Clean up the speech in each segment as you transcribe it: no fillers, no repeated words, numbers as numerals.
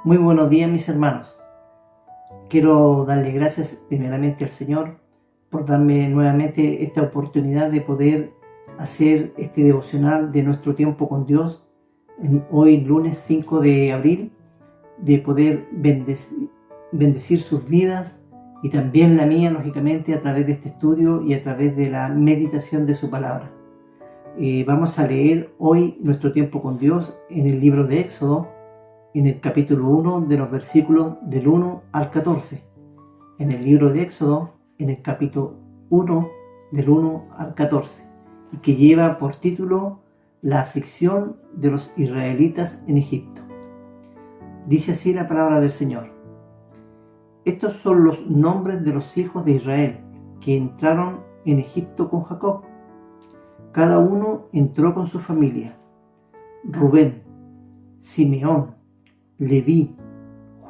Muy buenos días, mis hermanos. Quiero darle gracias primeramente al Señor por darme nuevamente esta oportunidad de poder hacer este devocional de nuestro tiempo con Dios hoy lunes 5 de abril, de poder bendecir sus vidas y también la mía, lógicamente, a través de este estudio y a través de la meditación de su palabra. Vamos a leer hoy nuestro tiempo con Dios en el libro de Éxodo, en el capítulo 1 de los versículos del 1 al 14. En el libro de Éxodo, en el capítulo 1 del 1 al 14, y que lleva por título La aflicción de los israelitas en Egipto. Dice así la palabra del Señor: Estos son los nombres de los hijos de Israel que entraron en Egipto con Jacob. Cada uno entró con su familia: Rubén, Simeón, Leví,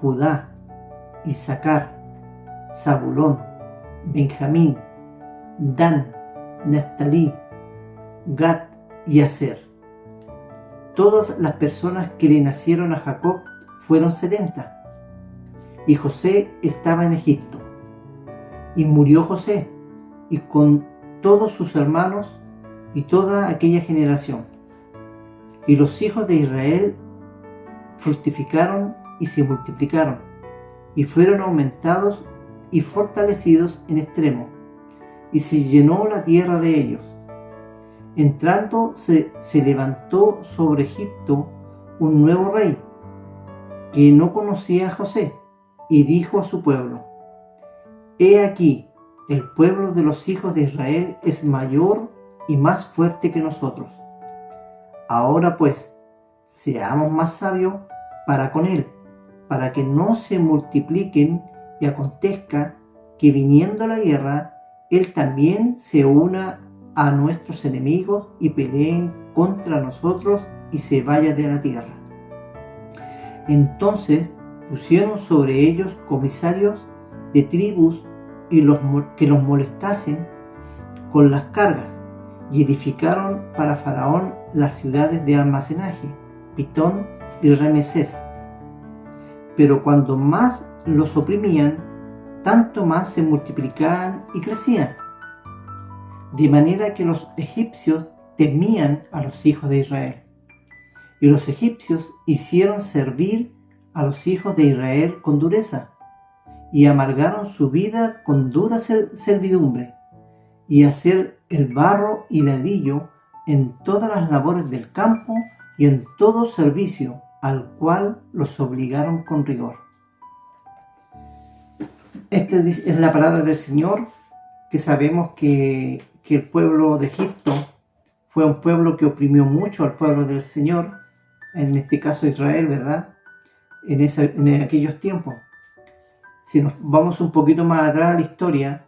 Judá, Isaacar, Zabulón, Benjamín, Dan, Neftalí, Gad y Aser. Todas las personas que le nacieron a Jacob fueron 70, y José estaba en Egipto. Y murió José, y con todos sus hermanos y toda aquella generación. Y los hijos de Israel fructificaron y se multiplicaron, y fueron aumentados y fortalecidos en extremo, y se llenó la tierra de ellos. Entrando se levantó sobre Egipto un nuevo rey, que no conocía a José, y dijo a su pueblo: He aquí, el pueblo de los hijos de Israel es mayor y más fuerte que nosotros. Ahora pues, seamos más sabios para con él, para que no se multipliquen y acontezca que viniendo la guerra, él también se una a nuestros enemigos y peleen contra nosotros y se vaya de la tierra. Entonces pusieron sobre ellos comisarios de tribus y que los molestasen con las cargas, y edificaron para Faraón las ciudades de almacenaje, Pitón y Ramesés. Pero cuando más los oprimían, tanto más se multiplicaban y crecían, de manera que los egipcios temían a los hijos de Israel. Y los egipcios hicieron servir a los hijos de Israel con dureza, y amargaron su vida con dura servidumbre, y hacer el barro y ladrillo en todas las labores del campo y en todo servicio al cual los obligaron con rigor. Esta es la palabra del Señor, que sabemos que el pueblo de Egipto fue un pueblo que oprimió mucho al pueblo del Señor, en este caso Israel, ¿verdad? En aquellos tiempos. Si nos vamos un poquito más atrás a la historia,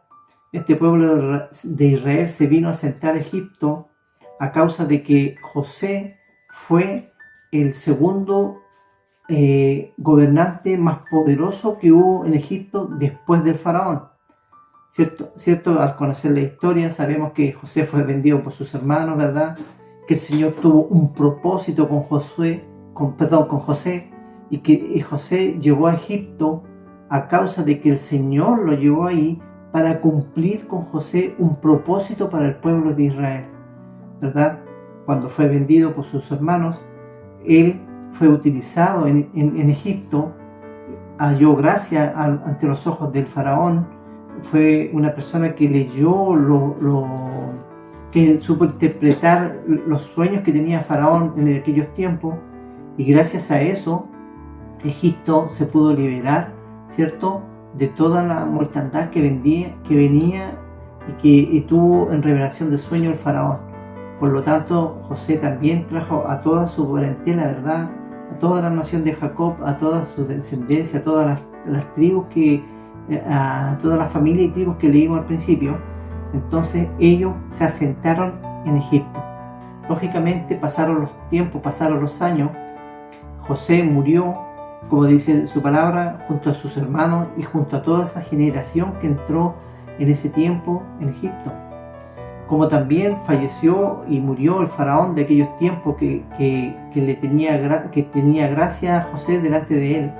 este pueblo de Israel se vino a asentar a Egipto a causa de que José fue el segundo gobernante más poderoso que hubo en Egipto después del faraón. ¿Cierto? Al conocer la historia sabemos que José fue vendido por sus hermanos, ¿verdad? Que el Señor tuvo un propósito con José, y que José llegó a Egipto a causa de que el Señor lo llevó ahí para cumplir con José un propósito para el pueblo de Israel, ¿verdad? Cuando fue vendido por sus hermanos, él fue utilizado en Egipto, halló gracia ante los ojos del faraón. Fue una persona que leyó, que supo interpretar los sueños que tenía Faraón en aquellos tiempos, y gracias a eso Egipto se pudo liberar, ¿cierto?, de toda la mortandad que venía y que tuvo en revelación de sueño el Faraón. Por lo tanto, José también trajo a toda su parentela, ¿verdad?, a toda la nación de Jacob, a toda su descendencia, a todas las tribus a todas las familias y tribus que leímos al principio. Entonces ellos se asentaron en Egipto. Lógicamente pasaron los tiempos, pasaron los años. José murió, como dice su palabra, junto a sus hermanos y junto a toda esa generación que entró en ese tiempo en Egipto. Como también falleció y murió el faraón de aquellos tiempos que tenía gracia a José delante de él,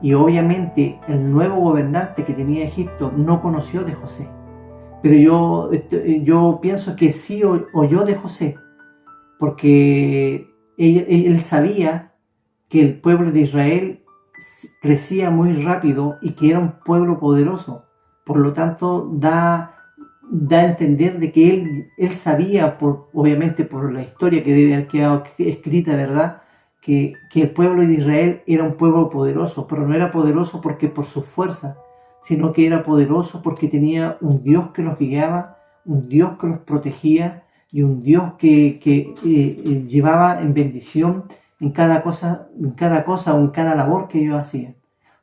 y obviamente el nuevo gobernante que tenía Egipto no conoció de José. Pero yo pienso que sí oyó de José, porque él sabía que el pueblo de Israel crecía muy rápido y que era un pueblo poderoso. Por lo tanto, da a entender de que él sabía, obviamente por la historia que debe haber quedado escrita, ¿verdad?, que el pueblo de Israel era un pueblo poderoso, pero no era poderoso porque por su fuerza, sino que era poderoso porque tenía un Dios que los guiaba, un Dios que los protegía y un Dios que llevaba en bendición en cada cosa o en cada labor que ellos hacían.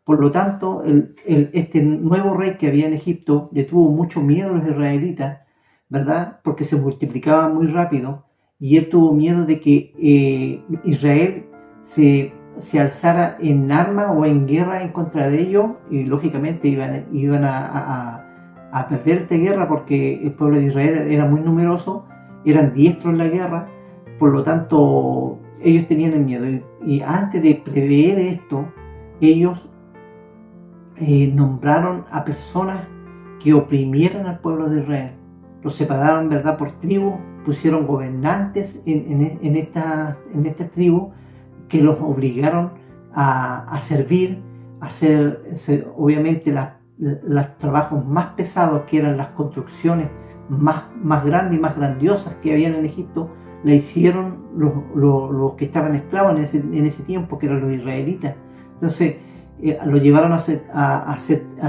Por lo tanto, este nuevo rey que había en Egipto le tuvo mucho miedo a los israelitas, ¿verdad? Porque se multiplicaban muy rápido, y él tuvo miedo de que Israel se alzara en arma o en guerra en contra de ellos, y lógicamente iban a perder esta guerra porque el pueblo de Israel era muy numeroso, eran diestros en la guerra. Por lo tanto, ellos tenían el miedo, y antes de prever esto, ellos nombraron a personas que oprimieran al pueblo de Israel. Los separaron, ¿verdad?, por tribu, pusieron gobernantes en estas tribus que los obligaron a servir, a hacer obviamente los trabajos más pesados, que eran las construcciones más grandes y más grandiosas que habían en Egipto. La hicieron los que estaban esclavos en ese tiempo, que eran los israelitas. Entonces lo llevaron a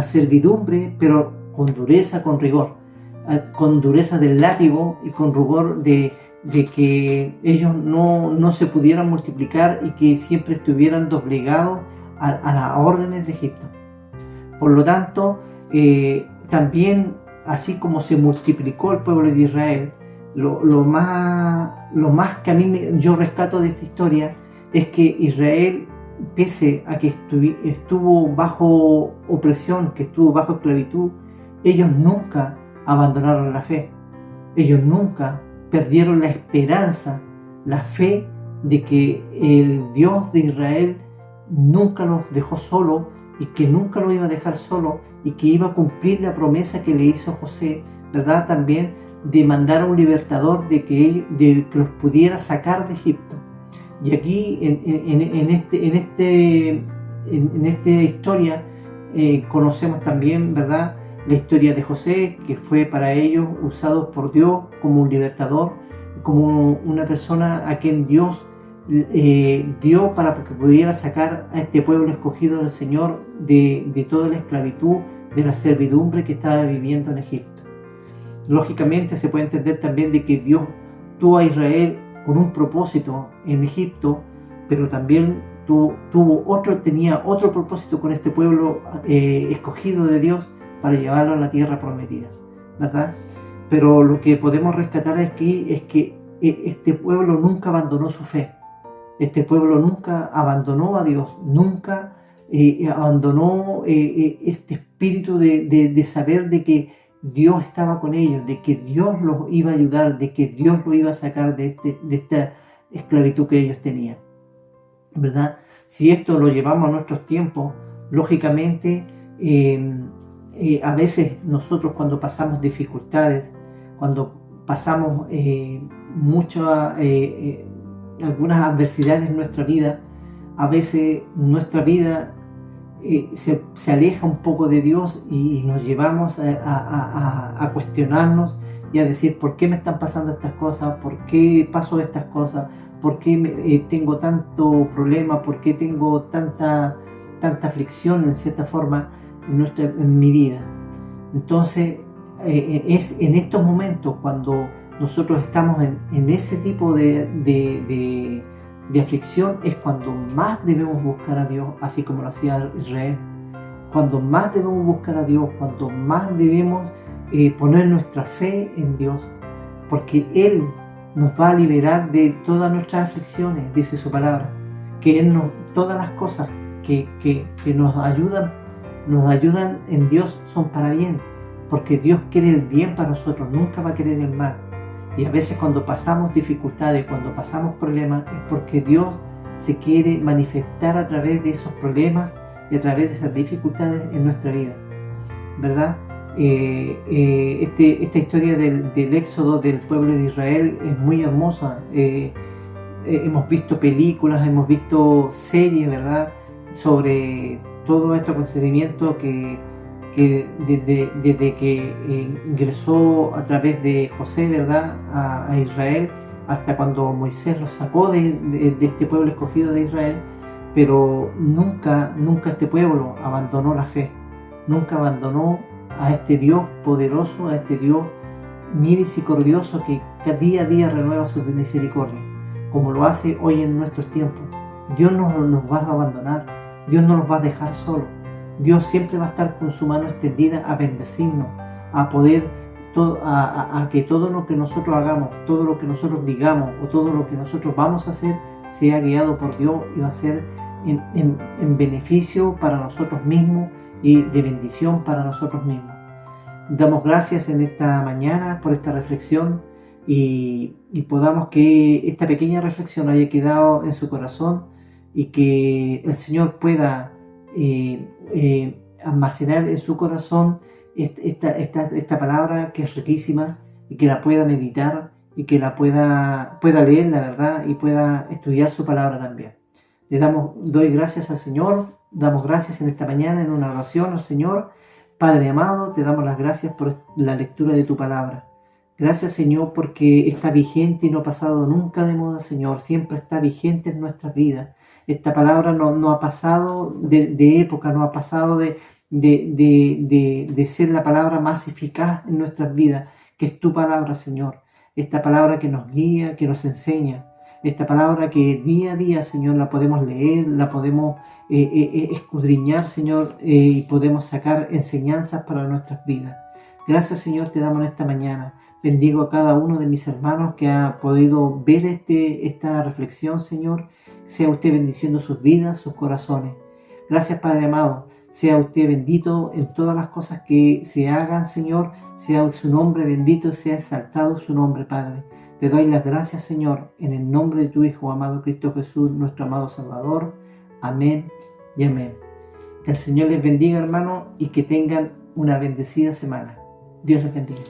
servidumbre, pero con dureza, con rigor, con dureza del látigo y con rigor de que ellos no se pudieran multiplicar y que siempre estuvieran doblegados a las órdenes de Egipto. Por lo tanto, también, así como se multiplicó el pueblo de Israel, lo más que yo rescato de esta historia es que Israel, pese a que estuvo bajo opresión, que estuvo bajo esclavitud, ellos nunca abandonaron la fe. Ellos nunca perdieron la esperanza, la fe de que el Dios de Israel nunca los dejó solo, y que nunca los iba a dejar solo, y que iba a cumplir la promesa que le hizo José, ¿verdad?, también de mandar a un libertador, de que los pudiera sacar de Egipto. Y aquí en esta historia conocemos también, ¿verdad?, la historia de José, que fue para ellos usado por Dios como un libertador, como una persona a quien Dios dio para que pudiera sacar a este pueblo escogido del Señor de toda la esclavitud, de la servidumbre que estaba viviendo en Egipto. Lógicamente se puede entender también de que Dios tuvo a Israel con un propósito en Egipto, pero también tenía otro propósito con este pueblo escogido de Dios, para llevarlo a la tierra prometida, ¿verdad? Pero lo que podemos rescatar aquí es que este pueblo nunca abandonó su fe. Este pueblo nunca abandonó a Dios, nunca abandonó este espíritu de saber de que Dios estaba con ellos, de que Dios los iba a ayudar, de que Dios los iba a sacar de esta esclavitud que ellos tenían, ¿verdad? Si esto lo llevamos a nuestros tiempos, lógicamente a veces nosotros, cuando pasamos dificultades, cuando pasamos algunas adversidades en nuestra vida, a veces nuestra vida se aleja un poco de Dios, y nos llevamos a cuestionarnos y a decir: ¿por qué me están pasando estas cosas? ¿Por qué paso estas cosas? ¿Por qué tengo tanto problema? ¿Por qué tengo tanta aflicción, en cierta forma, en mi vida? Entonces es en estos momentos, cuando nosotros estamos en ese tipo de aflicción, es cuando más debemos buscar a Dios, así como lo hacía Israel. Cuando más debemos buscar a Dios, cuando más debemos poner nuestra fe en Dios, porque Él nos va a liberar de todas nuestras aflicciones, dice su palabra, que todas las cosas que nos ayudan en Dios son para bien, porque Dios quiere el bien para nosotros, nunca va a querer el mal. Y a veces, cuando pasamos dificultades, cuando pasamos problemas, es porque Dios se quiere manifestar a través de esos problemas y a través de esas dificultades en nuestra vida, ¿verdad? Esta historia del éxodo del pueblo de Israel es muy hermosa. Hemos visto películas, hemos visto series, ¿verdad?, sobre todo este acontecimiento que desde que ingresó a través de José, ¿verdad?, a Israel, hasta cuando Moisés los sacó de este pueblo escogido de Israel. Pero nunca este pueblo abandonó la fe, nunca abandonó a este Dios poderoso, a este Dios misericordioso que día a día renueva sus misericordias, como lo hace hoy en nuestros tiempos. Dios no nos va a abandonar, Dios no nos va a dejar solos. Dios siempre va a estar con su mano extendida a bendecirnos, a poder a que todo lo que nosotros hagamos, todo lo que nosotros digamos o todo lo que nosotros vamos a hacer sea guiado por Dios y va a ser en beneficio para nosotros mismos y de bendición para nosotros mismos. Damos gracias en esta mañana por esta reflexión y podamos que esta pequeña reflexión haya quedado en su corazón y que el Señor pueda almacenar en su corazón esta palabra que es riquísima, y que la pueda meditar y que la pueda leer, la verdad, y pueda estudiar su palabra también. Doy gracias al Señor, damos gracias en esta mañana en una oración al Señor. Padre amado, te damos las gracias por la lectura de tu palabra. Gracias, Señor, porque está vigente y no ha pasado nunca de moda, Señor. Siempre está vigente en nuestras vidas. Esta palabra no ha pasado de época, no ha pasado de ser la palabra más eficaz en nuestras vidas, que es tu palabra, Señor. Esta palabra que nos guía, que nos enseña. Esta palabra que día a día, Señor, la podemos leer, la podemos escudriñar, Señor, y podemos sacar enseñanzas para nuestras vidas. Gracias, Señor, te damos en esta mañana. Bendigo a cada uno de mis hermanos que ha podido ver esta reflexión, Señor. Sea usted bendiciendo sus vidas, sus corazones. Gracias, Padre amado. Sea usted bendito en todas las cosas que se hagan, Señor. Sea su nombre bendito, sea exaltado su nombre, Padre. Te doy las gracias, Señor, en el nombre de tu Hijo, amado Cristo Jesús, nuestro amado Salvador. Amén y amén. Que el Señor les bendiga, hermano, y que tengan una bendecida semana. Dios les bendiga.